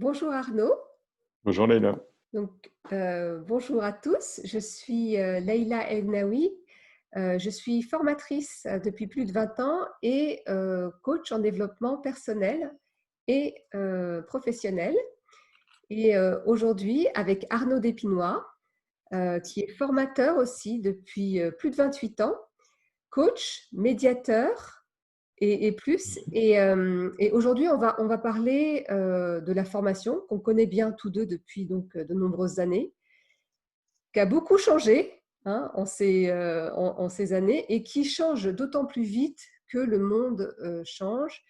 Bonjour Arnaud. Bonjour Leïla. Bonjour à tous. Je suis Leïla Elnaoui. Je suis formatrice depuis plus de 20 ans et coach en développement personnel et professionnel. Et aujourd'hui, avec Arnaud Despinois, qui est formateur aussi depuis plus de 28 ans, coach, médiateur et plus. Et aujourd'hui, on va parler de la formation qu'on connaît bien tous deux depuis donc de nombreuses années, qui a beaucoup changé en ces années et qui change d'autant plus vite que le monde change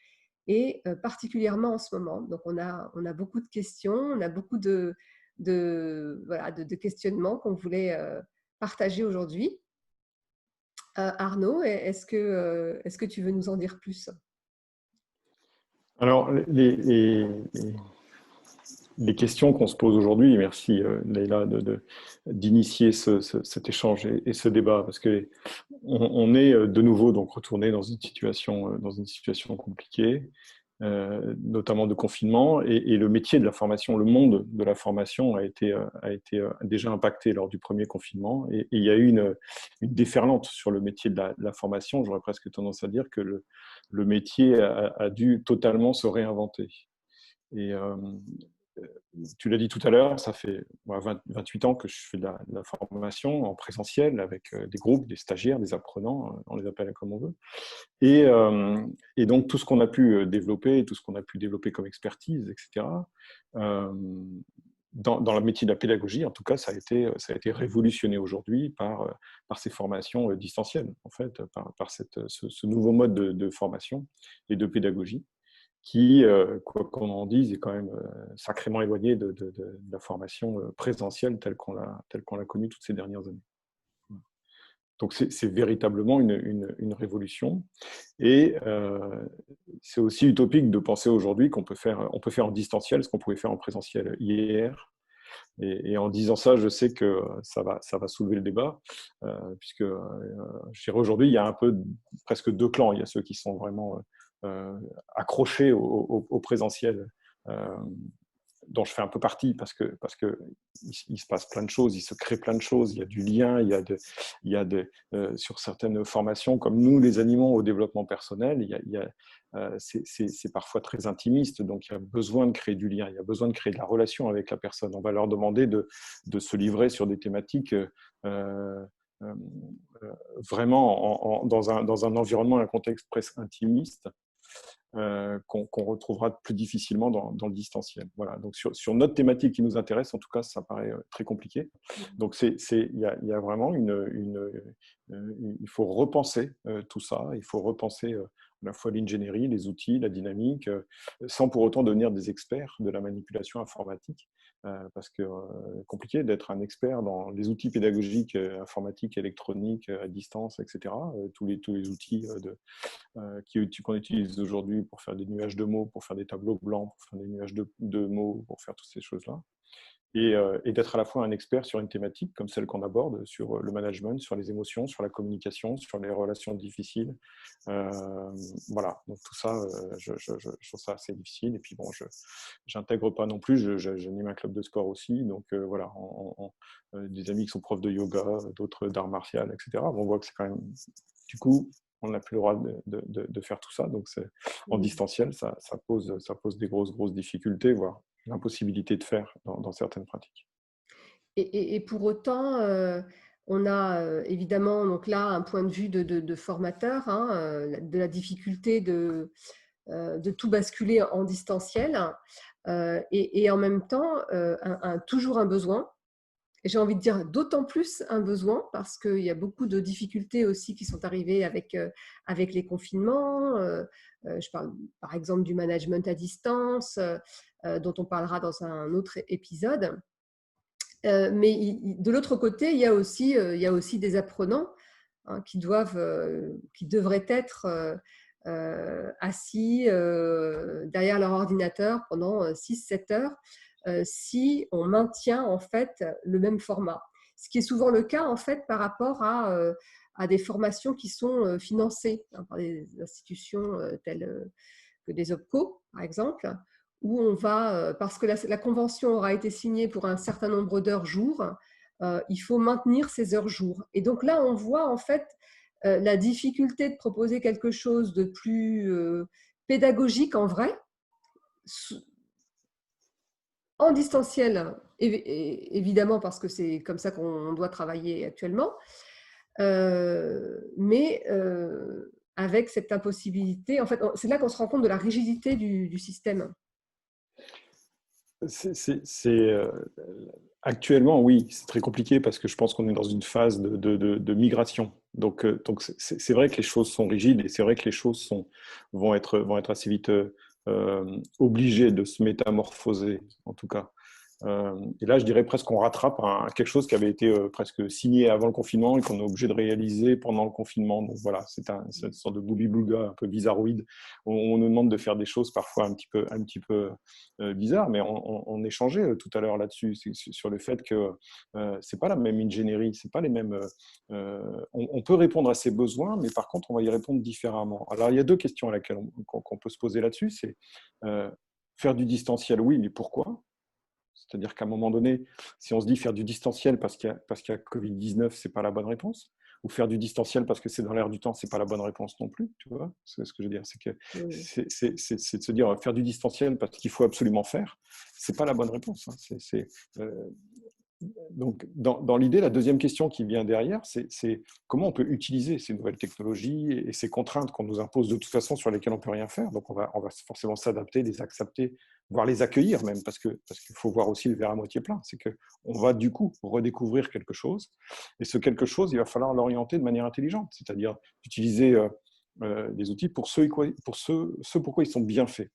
et particulièrement en ce moment. Donc, on a beaucoup de questions, on a beaucoup de questionnements qu'on voulait partager aujourd'hui. Arnaud, est-ce que tu veux nous en dire plus? Alors, les questions qu'on se pose aujourd'hui, merci Leïla d'initier cet échange et ce débat, parce que on est de nouveau donc retourné dans une situation compliquée, notamment de confinement, et le métier de la formation, le monde de la formation a été déjà impacté lors du premier confinement, et il y a eu une déferlante sur le métier de la formation. J'aurais presque tendance à dire que le métier a dû totalement se réinventer. Et tu l'as dit tout à l'heure, ça fait 28 ans que je fais de la formation en présentiel avec des groupes, des stagiaires, des apprenants, on les appelle comme on veut. Et donc, tout ce qu'on a pu développer, tout ce qu'on a pu développer comme expertise, etc., dans le métier de la pédagogie, en tout cas, ça a été révolutionné aujourd'hui par ces formations distancielles, en fait, par ce nouveau mode de formation et de pédagogie qui, quoi qu'on en dise, est quand même sacrément éloigné de la formation présentielle telle qu'on l'a connue toutes ces dernières années. Donc c'est véritablement une révolution. Et c'est aussi utopique de penser aujourd'hui on peut faire en distanciel ce qu'on pouvait faire en présentiel hier. Et en disant ça, je sais que ça va soulever le débat, puisque je dirais aujourd'hui, il y a un peu presque deux clans. Il y a ceux qui sont vraiment accrochés au présentiel, euh, dont je fais un peu partie, parce que il se passe plein de choses, il se crée plein de choses, il y a du lien, sur certaines formations, comme nous les animaux au développement personnel, c'est parfois très intimiste, donc il y a besoin de créer du lien, il y a besoin de créer de la relation avec la personne. On va leur demander de se livrer sur des thématiques euh, euh, vraiment dans un environnement, un contexte presque intimiste, qu'on retrouvera plus difficilement dans le distanciel. Voilà. Donc sur notre thématique qui nous intéresse, en tout cas, ça paraît très compliqué. Donc il y a vraiment il faut repenser tout ça. Il faut repenser à la fois l'ingénierie, les outils, la dynamique, sans pour autant devenir des experts de la manipulation informatique. Parce que compliqué d'être un expert dans les outils pédagogiques, informatiques, électroniques, à distance, etc. Tous les outils qu'on utilise aujourd'hui pour faire des nuages de mots, pour faire des tableaux blancs, pour faire des nuages de mots, pour faire toutes ces choses-là. Et d'être à la fois un expert sur une thématique comme celle qu'on aborde, sur le management, sur les émotions, sur la communication, sur les relations difficiles. Voilà, donc tout ça, je trouve ça assez difficile. Et puis bon, je n'intègre pas non plus, j'anime un club de sport aussi, donc voilà, des amis qui sont profs de yoga, d'autres d'art martial, etc. On voit que c'est quand même, du coup, on n'a plus le droit de faire tout ça, donc en distanciel, ça pose des grosses difficultés, voire l'impossibilité de faire dans certaines pratiques. Et pour autant, on a évidemment donc là un point de vue de formateur, de la difficulté de tout basculer en distanciel, et en même temps toujours un besoin. Et j'ai envie de dire d'autant plus un besoin parce qu'il y a beaucoup de difficultés aussi qui sont arrivées avec les confinements. Je parle par exemple du management à distance, dont on parlera dans un autre épisode. Mais de l'autre côté, il y a aussi des apprenants qui devraient être assis derrière leur ordinateur pendant 6-7 heures si on maintient en fait le même format. Ce qui est souvent le cas en fait par rapport à des formations qui sont financées par des institutions telles que des OPCO, par exemple, où on va, parce que la convention aura été signée pour un certain nombre d'heures jour, il faut maintenir ces heures jour. Et donc là, on voit en fait la difficulté de proposer quelque chose de plus pédagogique en vrai, en distanciel, évidemment, parce que c'est comme ça qu'on doit travailler actuellement, mais avec cette impossibilité, en fait, c'est là qu'on se rend compte de la rigidité du système. Actuellement, oui, c'est très compliqué parce que je pense qu'on est dans une phase de migration. Donc c'est vrai que les choses sont rigides et c'est vrai que les choses vont être assez vite obligées de se métamorphoser, en tout cas. Et là, je dirais presque qu'on rattrape quelque chose qui avait été presque signé avant le confinement et qu'on est obligé de réaliser pendant le confinement. Donc voilà, c'est une sorte de bouli-boulga un peu bizarroïde. On nous demande de faire des choses parfois un petit peu bizarres, mais on échangeait tout à l'heure là-dessus, sur le fait que c'est pas la même ingénierie, c'est pas les mêmes. On peut répondre à ses besoins, mais par contre, on va y répondre différemment. Alors, il y a deux questions à laquelle qu'on peut se poser là-dessus. C'est faire du distanciel, oui, mais pourquoi? C'est-à-dire qu'à un moment donné, si on se dit faire du distanciel parce qu'il y a Covid-19, ce n'est pas la bonne réponse, ou faire du distanciel parce que c'est dans l'air du temps, ce n'est pas la bonne réponse non plus, tu vois. C'est ce que je veux dire, c'est de se dire faire du distanciel parce qu'il faut absolument faire, ce n'est pas la bonne réponse. Hein. Donc, dans l'idée, la deuxième question qui vient derrière, c'est comment on peut utiliser ces nouvelles technologies et ces contraintes qu'on nous impose de toute façon sur lesquelles on ne peut rien faire. Donc, on va forcément s'adapter, les accepter, voire les accueillir même, parce qu'il faut voir aussi le verre à moitié plein. C'est qu'on va du coup redécouvrir quelque chose. Et ce quelque chose, il va falloir l'orienter de manière intelligente, c'est-à-dire utiliser les outils pour ce pourquoi ils sont bien faits.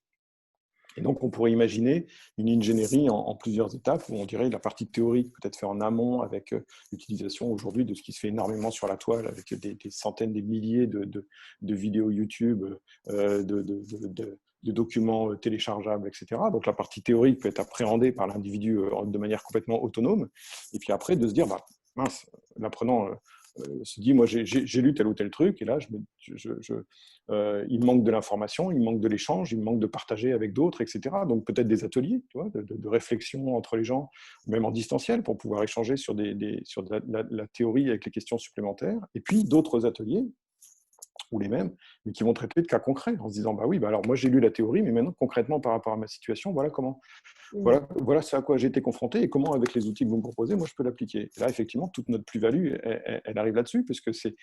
Et donc, on pourrait imaginer une ingénierie en plusieurs étapes où on dirait la partie théorique peut-être fait en amont avec l'utilisation aujourd'hui de ce qui se fait énormément sur la toile avec des centaines, des milliers de vidéos YouTube, de documents téléchargeables, etc. Donc, la partie théorique peut être appréhendée par l'individu de manière complètement autonome. Et puis après, de se dire, bah, mince, l'apprenant se dit, moi, j'ai lu tel ou tel truc, et là, il manque de l'information, il manque de l'échange, il manque de partager avec d'autres, etc. Donc peut-être des ateliers tu vois, de réflexion entre les gens, même en distanciel, pour pouvoir échanger sur la théorie avec les questions supplémentaires. Et puis d'autres ateliers, ou les mêmes, mais qui vont traiter de cas concrets, en se disant, bah oui, bah alors moi j'ai lu la théorie, mais maintenant concrètement par rapport à ma situation, voilà ce à quoi j'ai été confronté et comment, avec les outils que vous me proposez, moi, je peux l'appliquer. Et là, effectivement, toute notre plus-value, elle arrive là-dessus, puisque c'est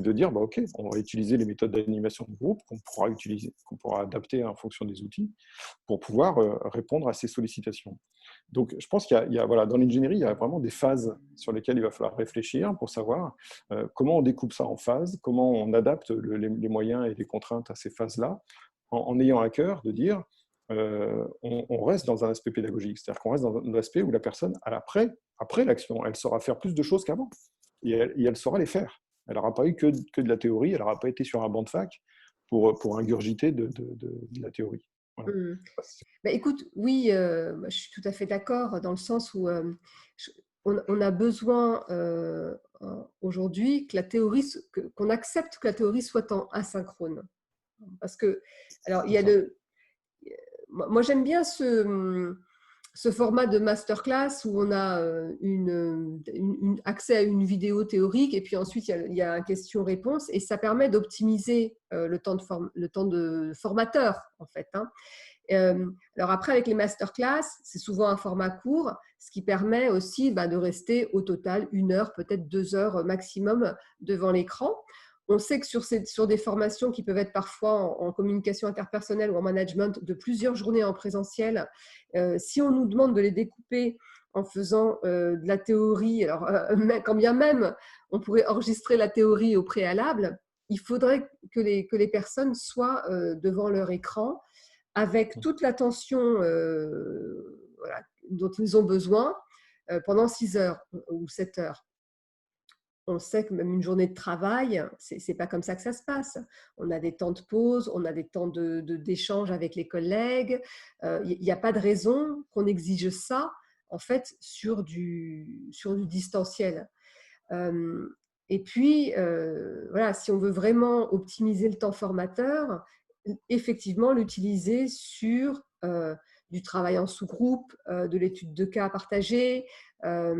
de dire, bah, OK, on va utiliser les méthodes d'animation de groupe qu'on pourra adapter en fonction des outils pour pouvoir répondre à ces sollicitations. Donc, je pense voilà, dans l'ingénierie, il y a vraiment des phases sur lesquelles il va falloir réfléchir pour savoir comment on découpe ça en phases, comment on adapte les moyens et les contraintes à ces phases-là, en ayant à cœur de dire, on reste dans un aspect pédagogique, c'est-à-dire qu'on reste dans un aspect où la personne, après l'action, elle saura faire plus de choses qu'avant, et elle saura les faire. Elle n'aura pas eu que de la théorie, elle n'aura pas été sur un banc de fac pour ingurgiter de la théorie. Voilà. Bah, écoute, oui, je suis tout à fait d'accord dans le sens où on a besoin aujourd'hui que la théorie, qu'on accepte que la théorie soit en asynchrone. Parce que, alors, il y a moi, j'aime bien ce format de masterclass où on a accès à une vidéo théorique et puis ensuite il y a un question-réponse et ça permet d'optimiser le temps de formateur en fait. Hein. Alors après, avec les masterclass, c'est souvent un format court, ce qui permet aussi de rester au total 1 heure, peut-être 2 heures maximum devant l'écran. On sait que sur des formations qui peuvent être parfois en communication interpersonnelle ou en management de plusieurs journées en présentiel, si on nous demande de les découper en faisant de la théorie, alors quand bien même on pourrait enregistrer la théorie au préalable, il faudrait que les personnes soient devant leur écran avec toute l'attention voilà, dont ils ont besoin pendant 6 heures ou 7 heures. On sait que même une journée de travail, c'est pas comme ça que ça se passe. On a des temps de pause, on a des temps d'échange avec les collègues. Il n'y a pas de raison qu'on exige ça en fait sur du distanciel. Et puis, voilà, si on veut vraiment optimiser le temps formateur, effectivement, l'utiliser du travail en sous-groupe, de l'étude de cas partagée, à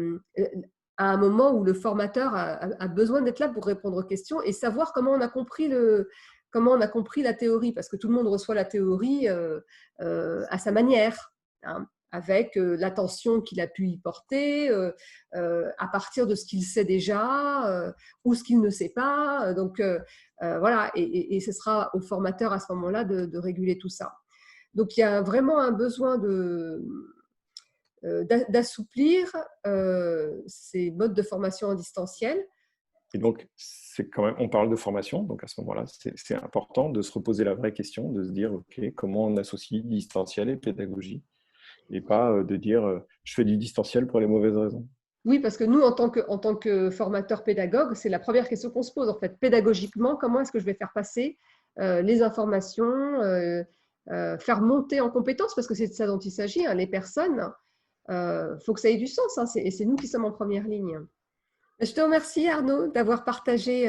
un moment où le formateur a besoin d'être là pour répondre aux questions et savoir comment on a compris la théorie, parce que tout le monde reçoit la théorie à sa manière, hein, avec l'attention qu'il a pu y porter, à partir de ce qu'il sait déjà ou ce qu'il ne sait pas. Donc voilà, et ce sera au formateur à ce moment-là de réguler tout ça. Donc il y a vraiment un besoin d'assouplir ces modes de formation en distanciel. Et donc, c'est quand même, on parle de formation, donc à ce moment-là, c'est important de se reposer la vraie question, de se dire, OK, comment on associe distanciel et pédagogie, et pas de dire, je fais du distanciel pour les mauvaises raisons. Oui, parce que nous, en tant que formateur pédagogue, c'est la première question qu'on se pose. En fait, pédagogiquement, comment est-ce que je vais faire passer les informations, faire monter en compétences, parce que c'est de ça dont il s'agit, hein, les personnes. Faut que ça ait du sens, hein, et c'est nous qui sommes en première ligne. Je te remercie, Arnaud, d'avoir partagé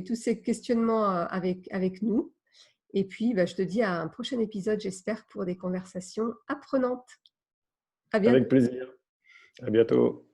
tous ces questionnements avec nous. Et puis, je te dis à un prochain épisode, j'espère, pour des conversations apprenantes. À bientôt. Avec plaisir. À bientôt.